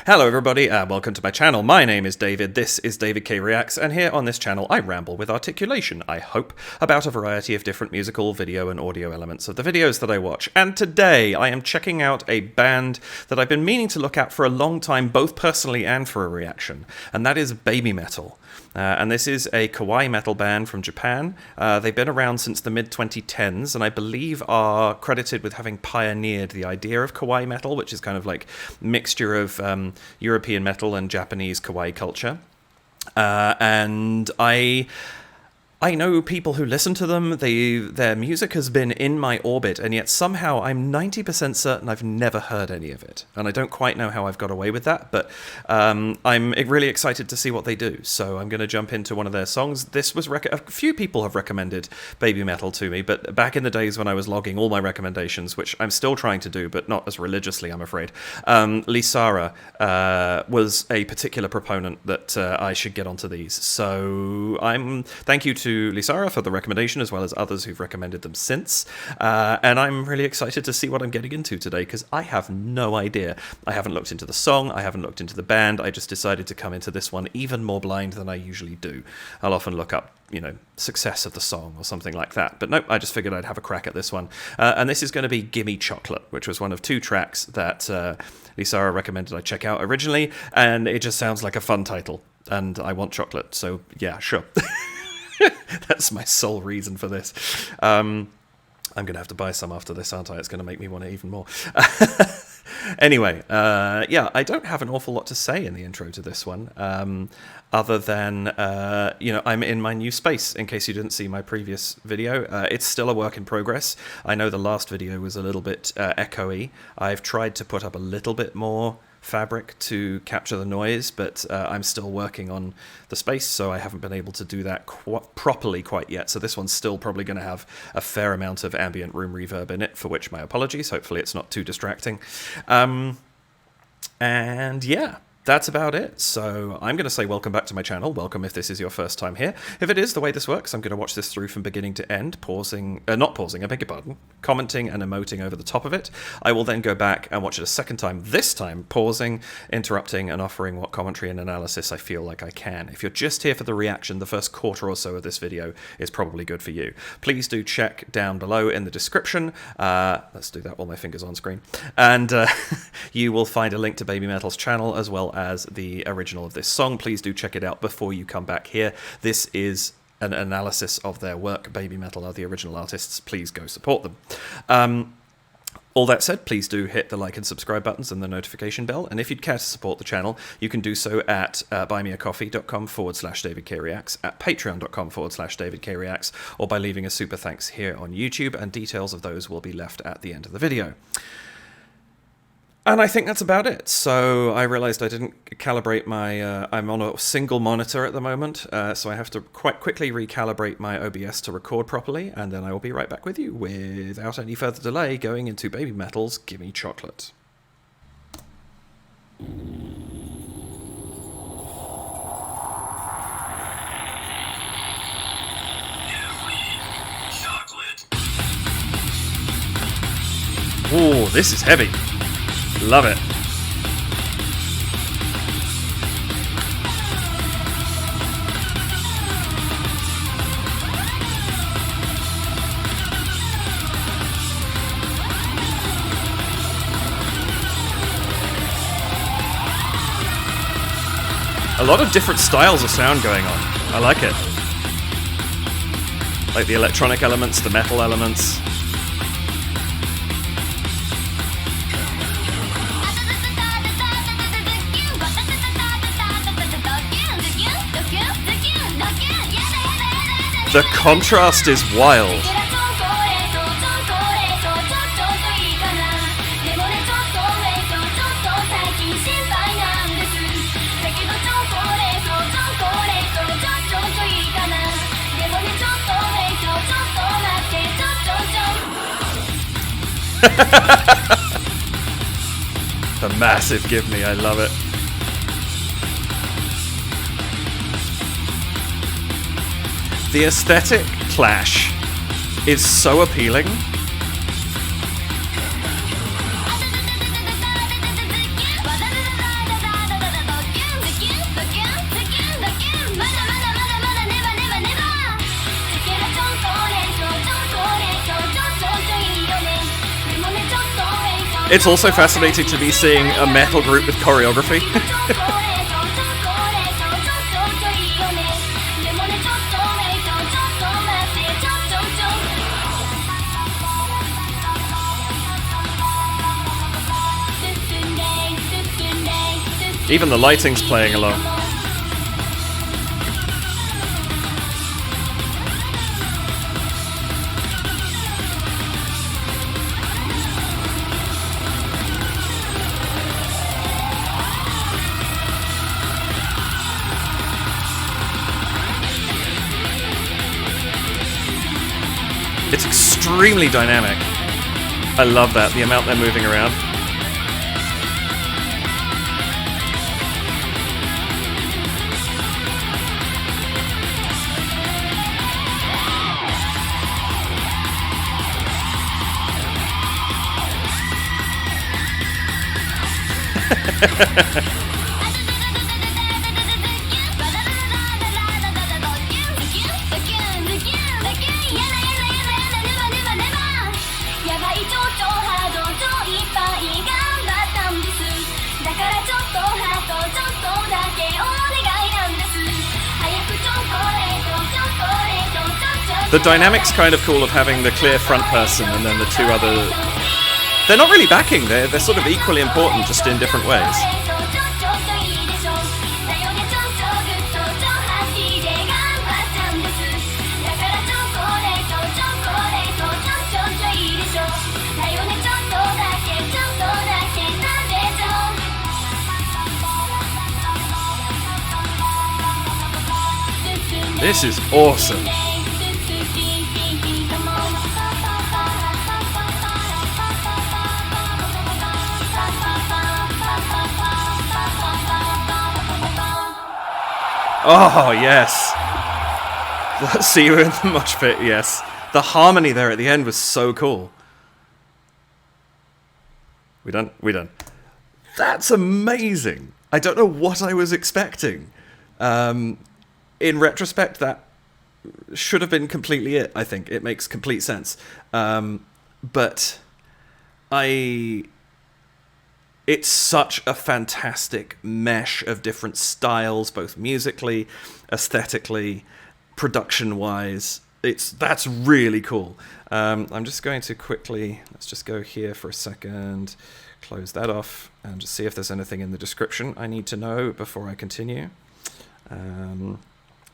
Hello everybody, and welcome to my channel. My name is David, this is David K Reacts, and here on this channel I ramble with articulation, I hope, about a variety of different musical, video and audio elements of the videos that I watch. And today I am checking out a band that I've been meaning to look at for a long time, both personally and for a reaction, and that is BABYMETAL. And this is a kawaii metal band from Japan. They've been around since the mid-2010s, and I believe are credited with having pioneered the idea of kawaii metal, which is kind of like a mixture of European metal and Japanese kawaii culture. And I know people who listen to them, their music has been in my orbit, and yet somehow I'm 90% certain I've never heard any of it. And I don't quite know how I've got away with that, but I'm really excited to see what they do. So I'm going to jump into one of their songs. This was a few people have recommended BABYMETAL to me, but back in the days when I was logging all my recommendations, which I'm still trying to do, but not as religiously, I'm afraid, Lisara was a particular proponent that I should get onto these. So thank you to Lisara for the recommendation, as well as others who've recommended them since, and I'm really excited to see what I'm getting into today, because I have no idea. I haven't looked into the song, I haven't looked into the band, I just decided to come into this one even more blind than I usually do. I'll often look up, success of the song or something like that, but nope, I just figured I'd have a crack at this one, and this is going to be Gimme Chocolate, which was one of two tracks that Lisara recommended I check out originally, and it just sounds like a fun title, and I want chocolate, so yeah, sure. That's my sole reason for this. I'm going to have to buy some after this, aren't I? It's going to make me want it even more. Anyway, yeah, I don't have an awful lot to say in the intro to this one, other than, I'm in my new space, in case you didn't see my previous video. It's still a work in progress. I know the last video was a little bit echoey. I've tried to put up a little bit more fabric to capture the noise, but I'm still working on the space, so I haven't been able to do that properly quite yet. So this one's still probably going to have a fair amount of ambient room reverb in it, for which my apologies. Hopefully it's not too distracting. And yeah, that's about it. So I'm going to say welcome back to my channel. Welcome if this is your first time here. If it is, the way this works, I'm going to watch this through from beginning to end, not pausing, I beg your pardon, commenting and emoting over the top of it. I will then go back and watch it a second time, this time pausing, interrupting, and offering what commentary and analysis I feel like I can. If you're just here for the reaction, the first quarter or so of this video is probably good for you. Please do check down below in the description. Let's do that while my finger's on screen. And you will find a link to BABYMETAL's channel, as well as the original of this song. Please do check it out before you come back here. This is an analysis of their work. BABYMETAL are the original artists. Please go support them. All that said, please do hit the like and subscribe buttons and the notification bell. And if you'd care to support the channel, you can do so at buymeacoffee.com/DavidKReacts, at patreon.com/DavidKReacts, or by leaving a super thanks here on YouTube, and details of those will be left at the end of the video. And I think that's about it. So I realized I didn't calibrate my, I'm on a single monitor at the moment, so I have to quite quickly recalibrate my OBS to record properly, and then I will be right back with you without any further delay, going into BABYMETAL's Gimme Chocolate. Ooh, this is heavy. Love it. A lot of different styles of sound going on. I like it. Like the electronic elements, the metal elements. The contrast is wild. The massive give me, I love it. The aesthetic clash is so appealing. It's also fascinating to be seeing a metal group with choreography. Even the lighting's playing along. It's extremely dynamic. I love that, the amount they're moving around. The dynamic's kind of cool of having the clear front person and then the two other... They're not really backing, they're sort of equally important, just in different ways. This is awesome. Oh, yes. See you in the mosh pit, yes. The harmony there at the end was so cool. We done? We done. That's amazing. I don't know what I was expecting. In retrospect, that should have been completely it, I think. It makes complete sense. But it's such a fantastic mesh of different styles, both musically, aesthetically, production-wise. That's really cool. I'm just going to quickly, let's just go here for a second, close that off, and just see if there's anything in the description I need to know before I continue.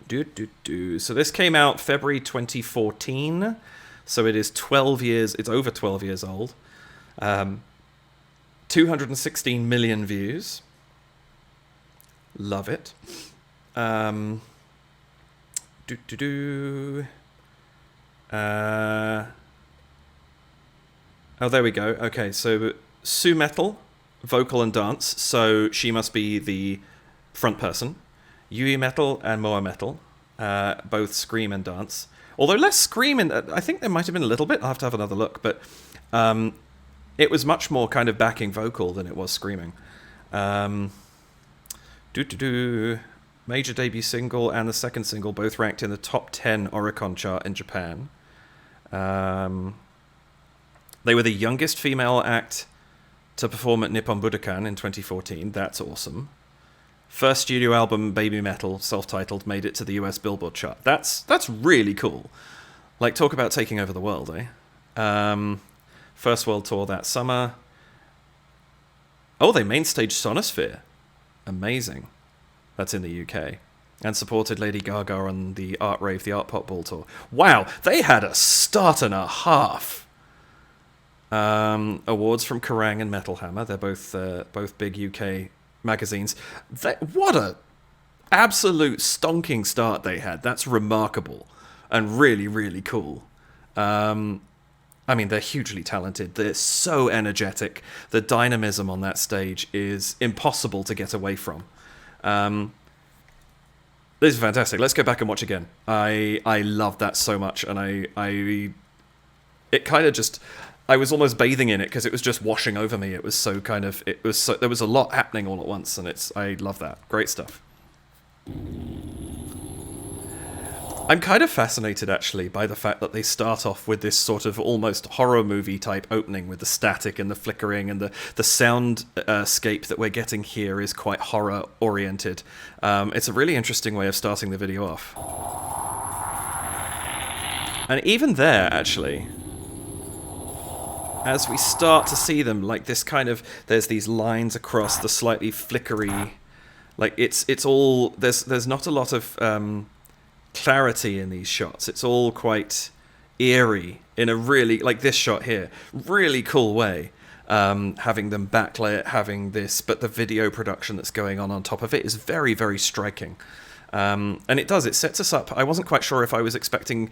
So this came out February 2014, so it is 12 years, it's over 12 years old. 216 million views. Love it. Oh, there we go. Okay, so Sue Metal, vocal and dance, so she must be the front person. Yui Metal and Moa Metal, both scream and dance. Although less scream, I think there might have been a little bit. I'll have to have another look, but it was much more kind of backing vocal than it was screaming. Major debut single and the second single both ranked in the top 10 Oricon chart in Japan. They were the youngest female act to perform at Nippon Budokan in 2014. That's awesome. First studio album, BABYMETAL, self-titled, made it to the US Billboard chart. That's really cool. Like, talk about taking over the world, eh? First world tour that summer. Oh, they main staged Sonosphere. Amazing. That's in the UK. And supported Lady Gaga on the Art Rave, the Art Pop Ball tour. Wow, they had a start and a half. Awards from Kerrang and Metal Hammer. They're both big UK magazines. What a absolute stonking start they had. That's remarkable and really, really cool. I mean, they're hugely talented. They're so energetic. The dynamism on that stage is impossible to get away from. This is fantastic. Let's go back and watch again. I love that so much, and it kind of just, I was almost bathing in it because it was just washing over me. It was so kind of, there was a lot happening all at once, and I love that. Great stuff. I'm kind of fascinated, actually, by the fact that they start off with this sort of almost horror movie type opening with the static and the flickering, and the soundscape that we're getting here is quite horror oriented. It's a really interesting way of starting the video off. And even there, actually, as we start to see them, like this kind of, there's these lines across the slightly flickery, like it's all, there's not a lot of clarity in these shots. It's all quite eerie in a really, like this shot here, really cool way. Having them backlit, having this, but the video production that's going on top of it is very, very striking. And it sets us up. I wasn't quite sure if I was expecting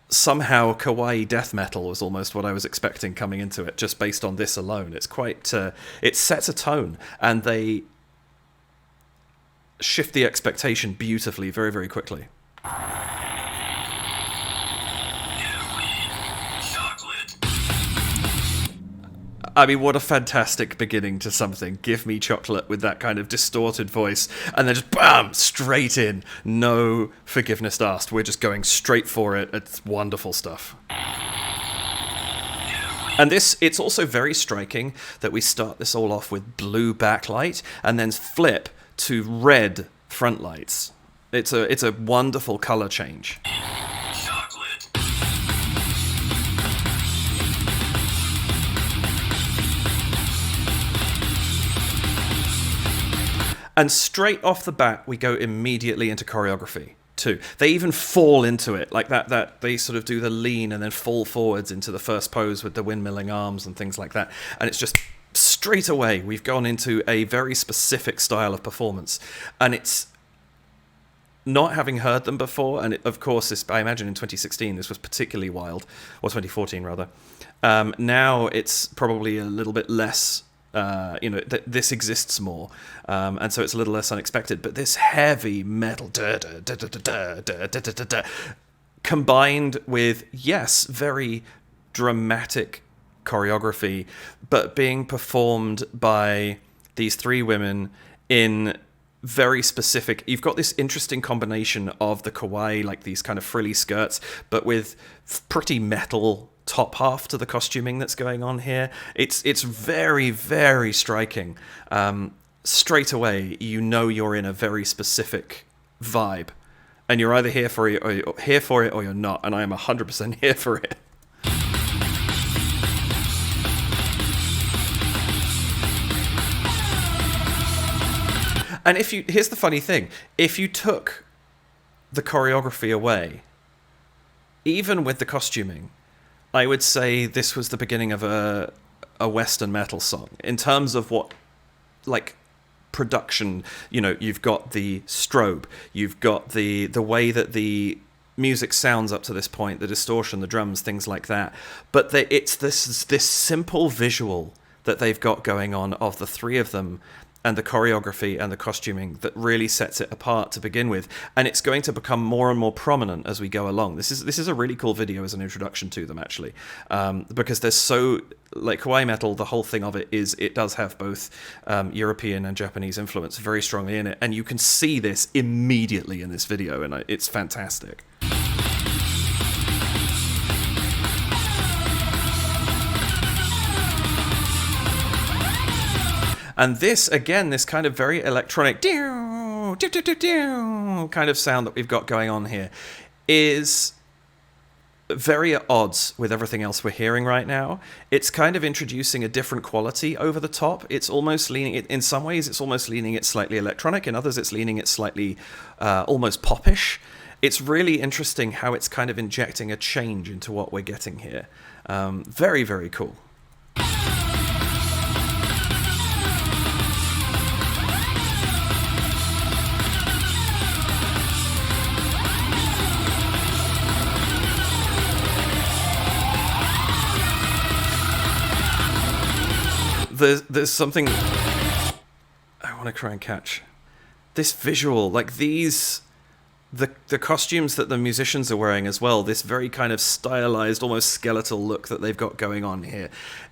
somehow kawaii death metal was almost what I was expecting coming into it, just based on this alone. It's quite, it sets a tone, and they shift the expectation beautifully, very, very quickly. I mean, what a fantastic beginning to something. Give me chocolate with that kind of distorted voice, and then just bam, straight in. No forgiveness asked. We're just going straight for it. It's wonderful stuff. And it's also very striking that we start this all off with blue backlight and then flip to red front lights. It's a wonderful color change. Chocolate. And straight off the bat, we go immediately into choreography too. They even fall into it like that they sort of do the lean and then fall forwards into the first pose with the windmilling arms and things like that. And it's just straight away, we've gone into a very specific style of performance, and it's not having heard them before. And of course, I imagine in 2016 this was particularly wild, or 2014 rather. Now it's probably a little bit less. This exists more, and so it's a little less unexpected. But this heavy metal, combined with very dramatic choreography, but being performed by these three women in very specific. You've got this interesting combination of the kawaii, like these kind of frilly skirts, but with pretty metal top half to the costuming that's going on here. It's very, very striking. Straight away, you know you're in a very specific vibe, and you're either here for it or you're not. And I am 100% here for it. And here's the funny thing, if you took the choreography away, even with the costuming, I would say this was the beginning of a Western metal song. In terms of what, like, production, you've got the strobe, you've got the way that the music sounds up to this point, the distortion, the drums, things like that. But it's this simple visual that they've got going on of the three of them, and the choreography and the costuming that really sets it apart to begin with, and it's going to become more and more prominent as we go along. This is a really cool video as an introduction to them, actually, because there's so, like, kawaii metal, the whole thing of it is it does have both European and Japanese influence very strongly in it, and you can see this immediately in this video, and it's fantastic. And this, again, this kind of very electronic kind of sound that we've got going on here is very at odds with everything else we're hearing right now. It's kind of introducing a different quality over the top. It's almost leaning it, in some ways, it's almost leaning it slightly electronic. In others, it's leaning it slightly almost popish. It's really interesting how it's kind of injecting a change into what we're getting here. Very, very cool. There's something I want to try and catch. This visual, like the costumes that the musicians are wearing as well, this very kind of stylized, almost skeletal look that they've got going on here.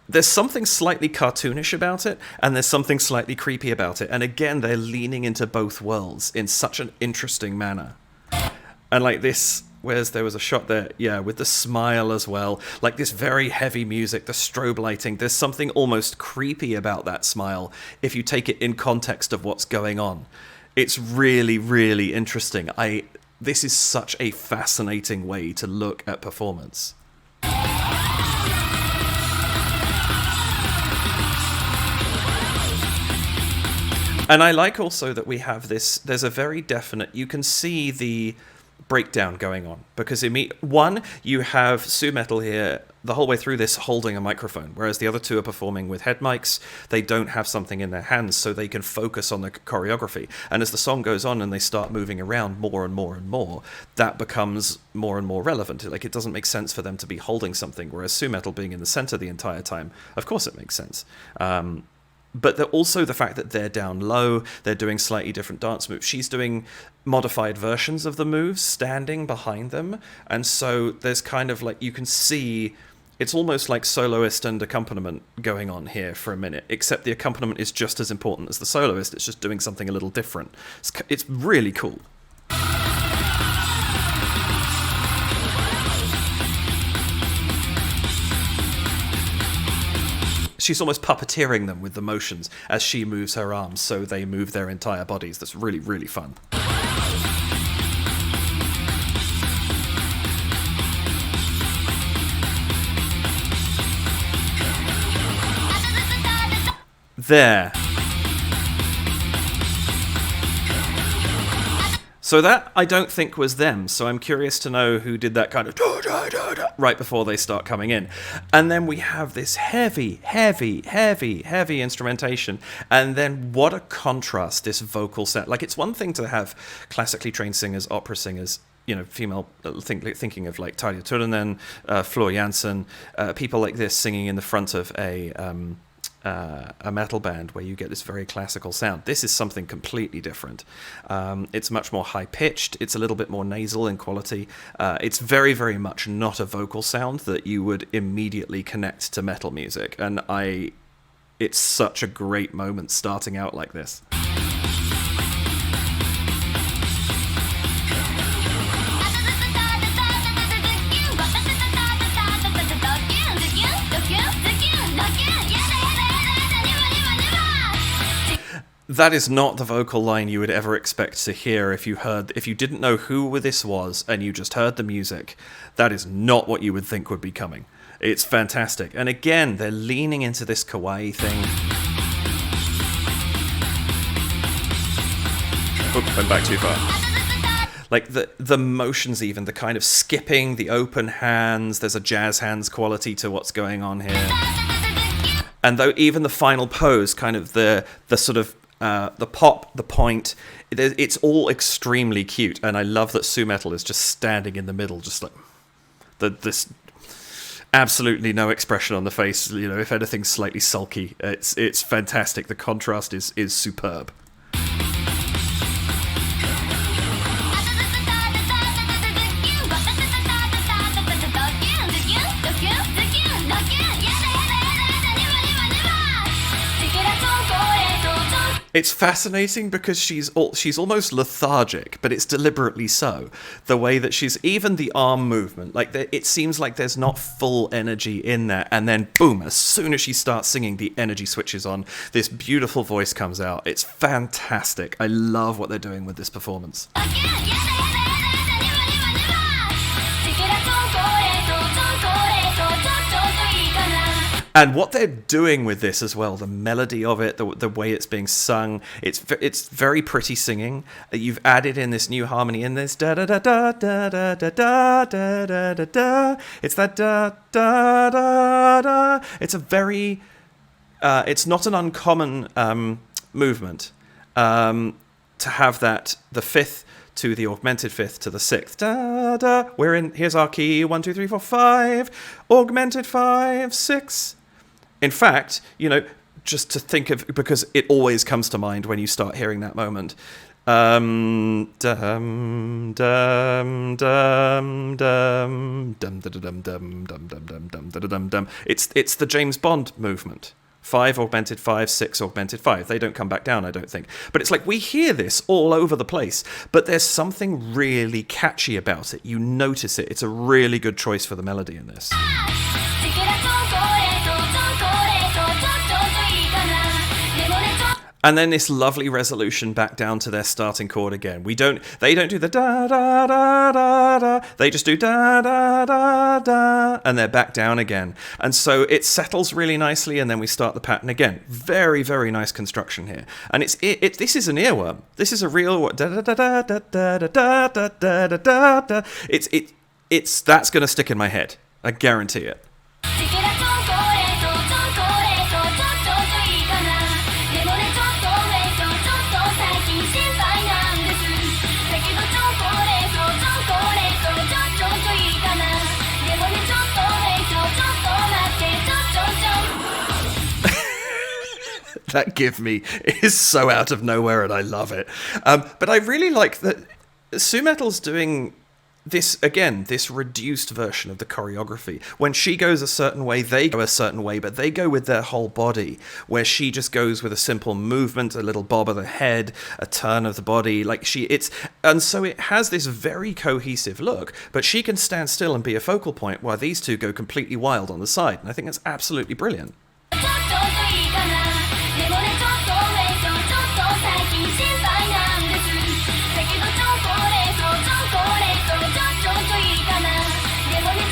There's something slightly cartoonish about it, and there's something slightly creepy about it. And again, they're leaning into both worlds in such an interesting manner. And like this, whereas there was a shot there, yeah, with the smile as well, like this very heavy music, the strobe lighting, there's something almost creepy about that smile if you take it in context of what's going on. It's really, really interesting. This is such a fascinating way to look at performance. And I like also that we have this, there's a very definite, you can see the breakdown going on, because one, you have Sue Metal here the whole way through this holding a microphone, whereas the other two are performing with head mics. They don't have something in their hands, so they can focus on the choreography. And as the song goes on and they start moving around more and more and more, that becomes more and more relevant. Like, it doesn't make sense for them to be holding something, whereas Sue Metal being in the center the entire time, of course it makes sense. But also the fact that they're down low, they're doing slightly different dance moves. She's doing modified versions of the moves standing behind them. And so there's kind of like, you can see, it's almost like soloist and accompaniment going on here for a minute, except the accompaniment is just as important as the soloist. It's just doing something a little different. It's really cool. She's almost puppeteering them with the motions as she moves her arms, so they move their entire bodies. That's really, really fun. There. So that, I don't think, was them. So I'm curious to know who did that kind of right before they start coming in. And then we have this heavy, heavy, heavy, heavy instrumentation. And then what a contrast, this vocal set. Like, it's one thing to have classically trained singers, opera singers, you know, female, thinking of like Tarja Turunen, Floor Jansen, people like this singing in the front of a metal band where you get this very classical sound. This is something completely different. It's much more high-pitched. It's a little bit more nasal in quality. It's very, very much not a vocal sound that you would immediately connect to metal music. And it's such a great moment starting out like this. That is not the vocal line you would ever expect to hear if you didn't know who this was and you just heard the music. That is not what you would think would be coming. It's fantastic. And again, they're leaning into this kawaii thing. Oh, went back too far. Like the motions, even the kind of skipping, the open hands, there's a jazz hands quality to what's going on here. And though even the final pose, kind of the sort of the pop, the point, it's all extremely cute, and I love that Sue Metal is just standing in the middle, just like this absolutely no expression on the face. You know, if anything, slightly sulky. It's fantastic. The contrast is superb. It's fascinating because she's almost lethargic, but it's deliberately so. The way that she's, even the arm movement, like it seems like there's not full energy in there, and then boom, as soon as she starts singing, the energy switches on. This beautiful voice comes out. It's fantastic. I love what they're doing with this performance. And what they're doing with this as well, the melody of it, the way it's being sung, it's very pretty singing. You've added in this new harmony in this da da da da da da da da da da da da. It's that da da da da. It's a very, it's not an uncommon movement to have that, the fifth to the augmented fifth to the sixth. Da da. Here's our key. 1, 2, 3, 4, 5. Augmented 5, 6. In fact, you know, just to think of, because it always comes to mind when you start hearing that moment. Dum dum dum dum dum dum dum dum dum dum dum dum dum dum. It's the James Bond movement 5 augmented 5, 6 augmented 5. They don't come back down, I don't think. But it's like we hear this all over the place, but there's something really catchy about it. You notice it. It's a really good choice for the melody in this. And then this lovely resolution back down to their starting chord again. They don't do the da da da da da. They just do da da da da, and they're back down again. And so it settles really nicely, and then we start the pattern again. Very, very nice construction here. And this is an earworm. This is a real da da da da da da da da da da da da. It's that's gonna stick in my head. I guarantee it. That give me is so out of nowhere, and I love it. But I really like that Su-Metal's doing this, again, this reduced version of the choreography. When she goes a certain way, they go a certain way, but they go with their whole body, where she just goes with a simple movement, a little bob of the head, a turn of the body, and so it has this very cohesive look, but she can stand still and be a focal point while these two go completely wild on the side, and I think that's absolutely brilliant.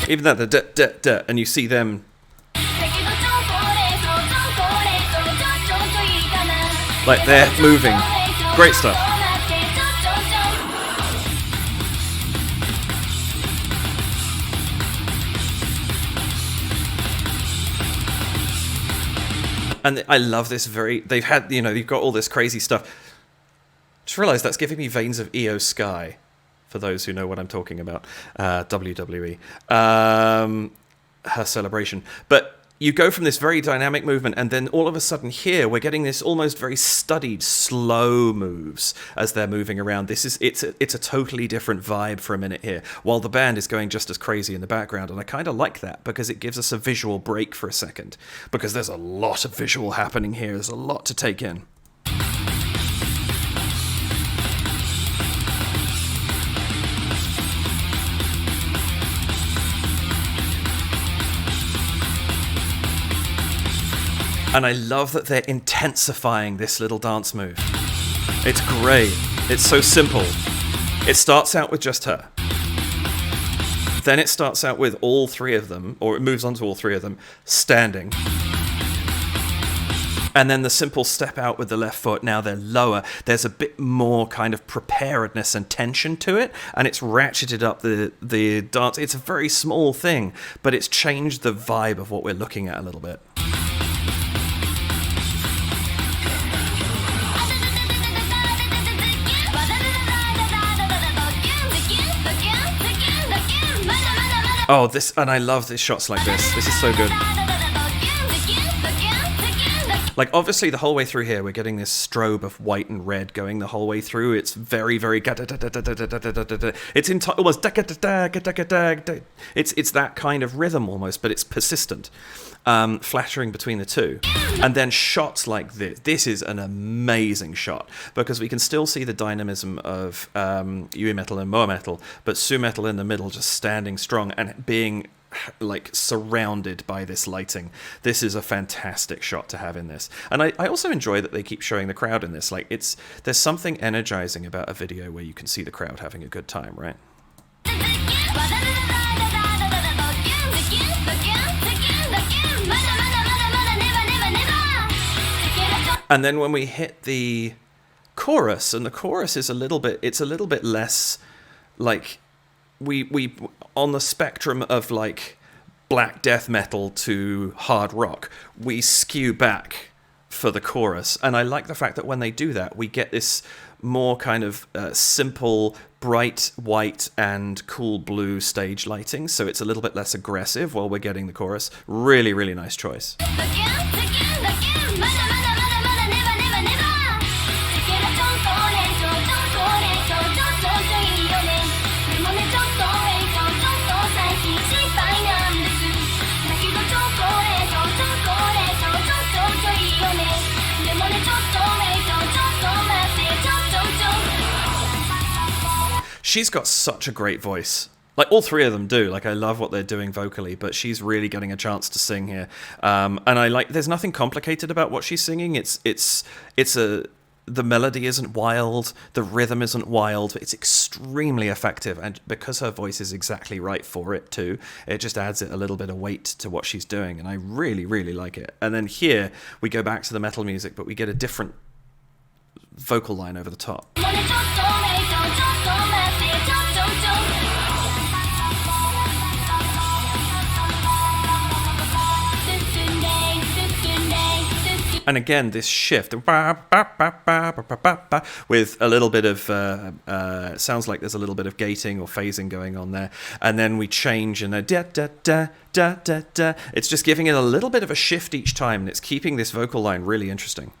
Even that, the da, and you see them. Like, they're moving. Great stuff. And I love this they've had, you've got all this crazy stuff. Just realised that's giving me veins of Io Sky. For those who know what I'm talking about, WWE, her celebration. But you go from this very dynamic movement, and then all of a sudden here, we're getting this almost very studied, slow moves as they're moving around. It's a totally different vibe for a minute here, while the band is going just as crazy in the background. And I kind of like that, because it gives us a visual break for a second, because there's a lot of visual happening here. There's a lot to take in. And I love that they're intensifying this little dance move. It's great. It's so simple. It starts out with just her. Then it starts out with all three of them, or it moves on to all three of them, standing. And then the simple step out with the left foot. Now they're lower. There's a bit more kind of preparedness and tension to it, and it's ratcheted up the dance. It's a very small thing, but it's changed the vibe of what we're looking at a little bit. Oh, and I love these shots like this. This is so good. Like, obviously, the whole way through here, we're getting this strobe of white and red going the whole way through. It's very, very... It's almost... It's that kind of rhythm almost, but it's persistent. Flattering between the two. And then shots like this. This is an amazing shot, because we can still see the dynamism of BABYMETAL and BABYMETAL, but Su-Metal in the middle just standing strong and being like surrounded by this lighting. This is a fantastic shot to have in this. And I also enjoy that they keep showing the crowd in this. Like, there's something energizing about a video where you can see the crowd having a good time, right? And then when we hit the chorus, and the chorus is a little bit less like we on the spectrum of like black death metal to hard rock, we skew back for the chorus. And I like the fact that when they do that, we get this more kind of simple, bright white and cool blue stage lighting, so it's a little bit less aggressive while we're getting the chorus. Really, really nice choice. she's got such a great voice. Like, all three of them do. Like, I love what they're doing vocally, but she's really getting a chance to sing here. And I like, there's nothing complicated about what she's singing. The melody isn't wild, the rhythm isn't wild, it's extremely effective, and because her voice is exactly right for it too, it just adds it a little bit of weight to what she's doing, and I really, really like it. And then here, we go back to the metal music, but we get a different vocal line over the top. And again, this shift with a little bit of sounds like there's a little bit of gating or phasing going on there, and then we change and da da da da da da. It's just giving it a little bit of a shift each time, and it's keeping this vocal line really interesting.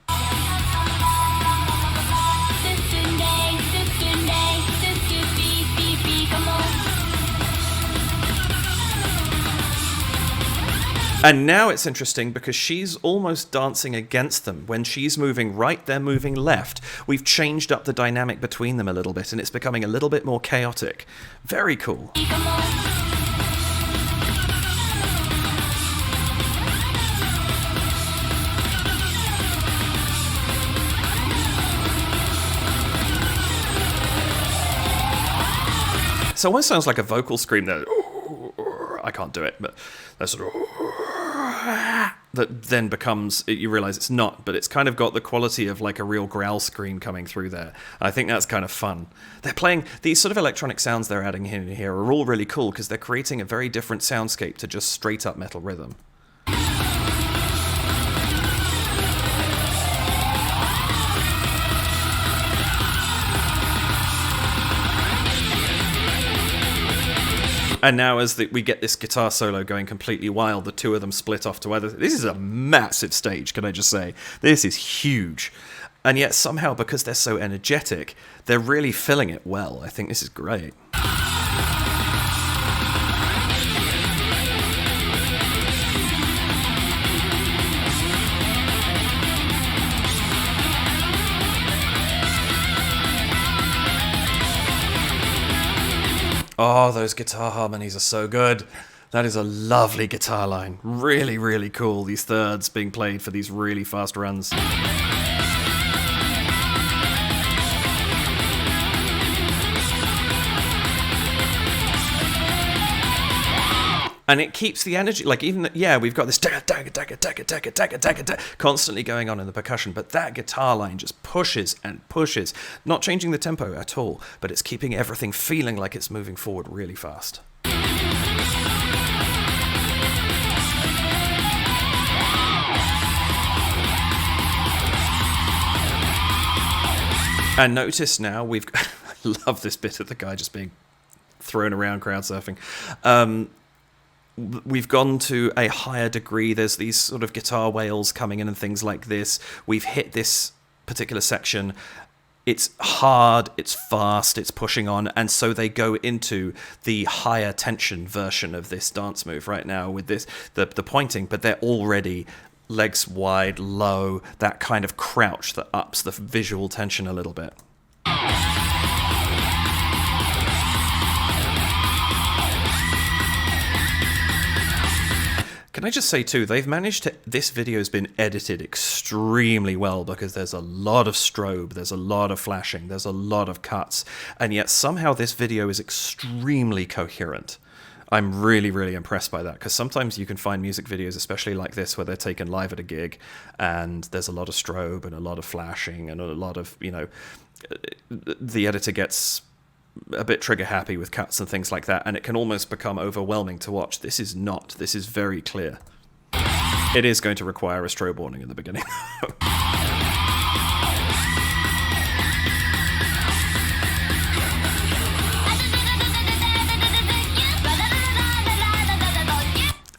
And now it's interesting because she's almost dancing against them. When she's moving right, they're moving left. We've changed up the dynamic between them a little bit, and it's becoming a little bit more chaotic. Very cool. It almost sounds like a vocal scream there. I can't do it, but that sort of that then becomes, you realize it's not, but it's kind of got the quality of like a real growl scream coming through there. I think that's kind of fun. They're playing these sort of electronic sounds they're adding in here are all really cool because they're creating a very different soundscape to just straight up metal rhythm. And now as we get this guitar solo going completely wild, the two of them split off to other... This is a massive stage, can I just say? This is huge. And yet somehow, because they're so energetic, they're really filling it well. I think this is great. Oh, those guitar harmonies are so good. That is a lovely guitar line. Really, really cool, these thirds being played for these really fast runs. And it keeps the energy, like even, yeah, we've got this constantly going on in the percussion, but that guitar line just pushes and pushes, not changing the tempo at all, but it's keeping everything feeling like it's moving forward really fast. And notice now we've, I love this bit of the guy just being thrown around crowd surfing. We've gone to a higher degree. There's these sort of guitar wails coming in and things like this. We've hit this particular section. It's hard, it's fast, it's pushing on, and so they go into the higher tension version of this dance move right now with this the pointing, but they're already legs wide, low, that kind of crouch that ups the visual tension a little bit. Can I just say too, they've managed to, this video's been edited extremely well because there's a lot of strobe, there's a lot of flashing, there's a lot of cuts, and yet somehow this video is extremely coherent. I'm really, really impressed by that, because sometimes you can find music videos, especially like this, where they're taken live at a gig, and there's a lot of strobe and a lot of flashing and a lot of, you know, the editor gets a bit trigger happy with cuts and things like that, and it can almost become overwhelming to watch. This is not. This is very clear. It is going to require a strobe warning in the beginning.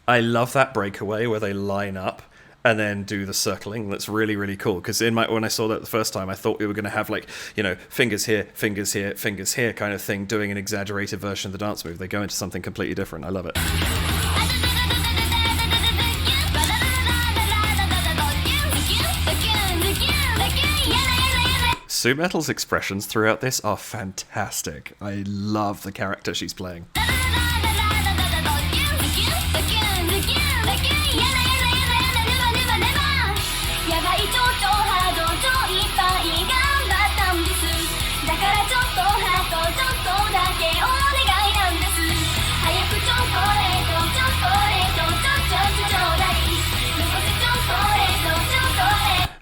I love that breakaway where they line up and then do the circling. That's really, really cool. Because when I saw that the first time, I thought we were going to have, like, you know, fingers here, fingers here, fingers here kind of thing, doing an exaggerated version of the dance move. They go into something completely different. I love it. Sue Metal's expressions throughout this are fantastic. I love the character she's playing.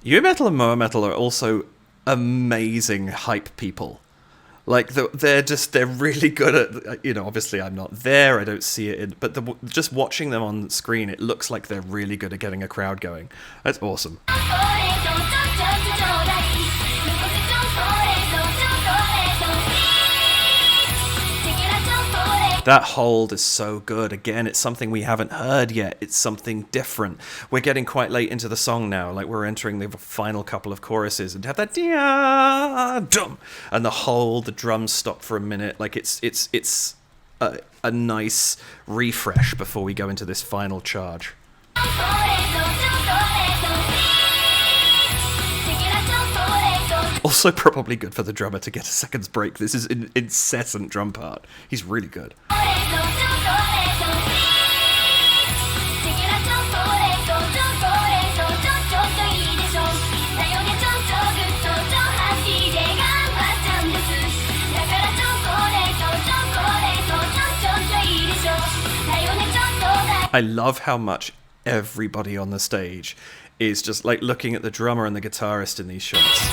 BABYMETAL and BABYMETAL are also amazing hype people. Like, they're really good at, you know, obviously I'm not there, I don't see it, but just watching them on screen, it looks like they're really good at getting a crowd going. That's awesome. That hold is so good. Again, it's something we haven't heard yet. It's something different. We're getting quite late into the song now. Like, we're entering the final couple of choruses and have that dum, and the hold, the drums stop for a minute. Like, it's a nice refresh before we go into this final charge. Also probably good for the drummer to get a second's break. This is an incessant drum part. He's really good. I love how much everybody on the stage is just like looking at the drummer and the guitarist in these shots.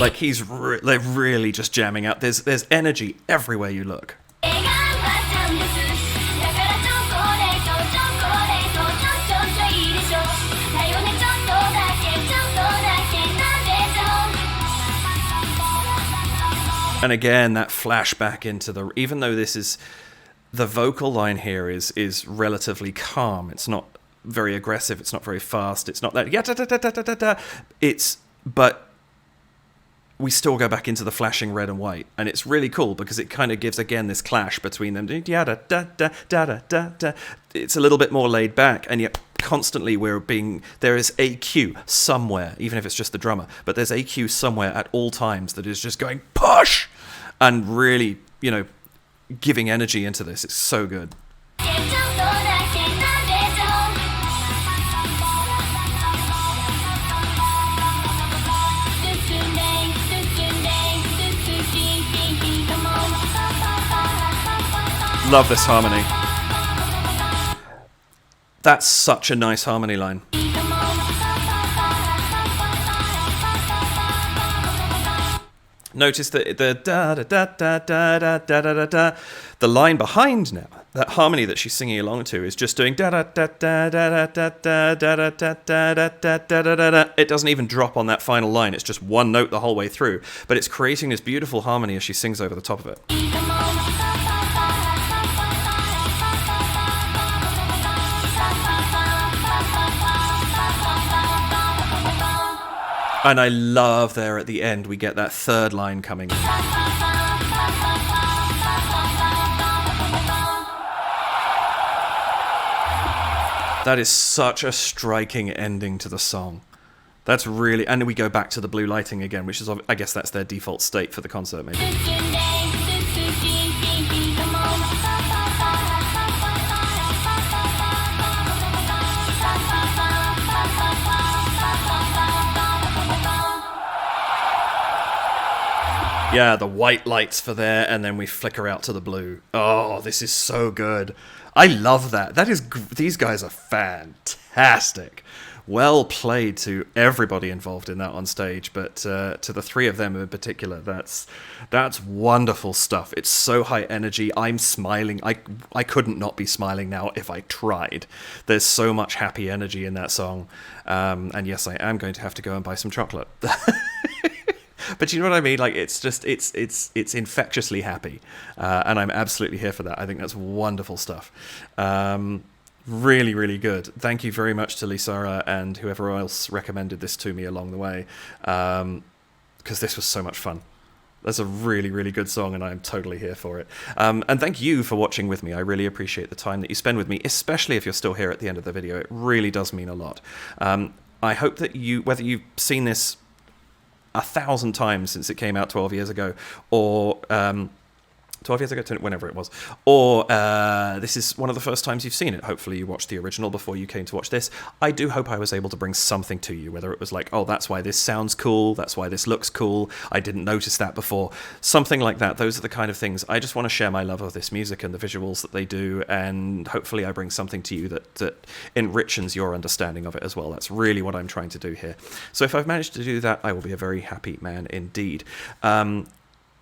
Like, he's really just jamming out. There's energy everywhere you look. And again, that flashback into the... Even though this is... The vocal line here is relatively calm. It's not very aggressive. It's not very fast. It's not that... It's... But... we still go back into the flashing red and white, and it's really cool because it kind of gives again this clash between them. It's a little bit more laid back, and yet constantly there is a cue somewhere, even if it's just the drummer, but there's a cue somewhere at all times that is just going push and really, you know, giving energy into this. It's so good. Love this harmony. That's such a nice harmony line. Notice that the da da da da da da da da da, the line behind now, that harmony that she's singing along to, is just doing da da da da da da da da da da da da da da da. It doesn't even drop on that final line. It's just one note the whole way through, but it's creating this beautiful harmony as she sings over the top of it. And I love there at the end, we get that third line coming in. That is such a striking ending to the song. That's really... And we go back to the blue lighting again, which is, I guess that's their default state for the concert, maybe. Yeah, the white lights for there, and then we flicker out to the blue. Oh, this is so good. I love that. These guys are fantastic. Well played to everybody involved in that on stage, but to the three of them in particular, that's wonderful stuff. It's so high energy. I'm smiling. I couldn't not be smiling now if I tried. There's so much happy energy in that song. And yes, I am going to have to go and buy some chocolate. But you know what I mean? Like, it's just, it's infectiously happy. And I'm absolutely here for that. I think that's wonderful stuff. Really, really good. Thank you very much to Lisara and whoever else recommended this to me along the way. Because this was so much fun. That's a really, really good song, and I am totally here for it. And thank you for watching with me. I really appreciate the time that you spend with me, especially if you're still here at the end of the video. It really does mean a lot. I hope that whether you've seen this 1,000 times since it came out 12 years ago, or 12 years ago, whenever it was, or this is one of the first times you've seen it. Hopefully you watched the original before you came to watch this. I do hope I was able to bring something to you, whether it was like, oh, that's why this sounds cool, that's why this looks cool, I didn't notice that before, something like that. Those are the kind of things. I just want to share my love of this music and the visuals that they do, and hopefully I bring something to you that enriches your understanding of it as well. That's really what I'm trying to do here. So if I've managed to do that, I will be a very happy man indeed.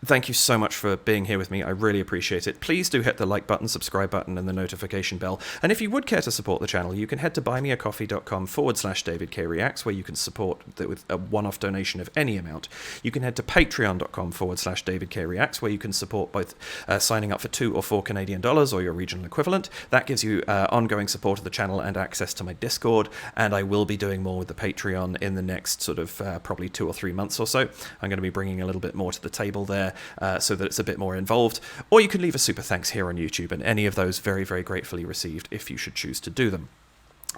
Thank you so much for being here with me. I really appreciate it. Please do hit the like button, subscribe button, and the notification bell. And if you would care to support the channel, you can head to buymeacoffee.com/DavidKReacts, where you can support with a one-off donation of any amount. You can head to patreon.com/DavidKReacts, where you can support both signing up for $2 or $4 Canadian or your regional equivalent. That gives you ongoing support of the channel and access to my Discord, and I will be doing more with the Patreon in the next sort of probably 2 or 3 months or so. I'm going to be bringing a little bit more to the table there, so that it's a bit more involved. Or you can leave a super thanks here on YouTube, and any of those very, very gratefully received if you should choose to do them.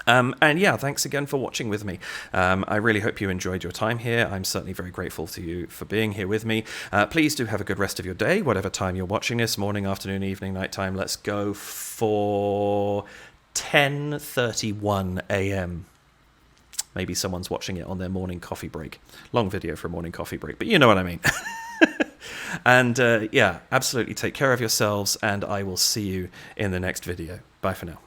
And yeah, thanks again for watching with me. I really hope you enjoyed your time here. I'm certainly very grateful to you for being here with me. Please do have a good rest of your day, whatever time you're watching this, morning, afternoon, evening, nighttime. Let's go for 10:31 a.m. Maybe someone's watching it on their morning coffee break. Long video for a morning coffee break, but you know what I mean. And yeah, absolutely take care of yourselves, and I will see you in the next video. Bye for now.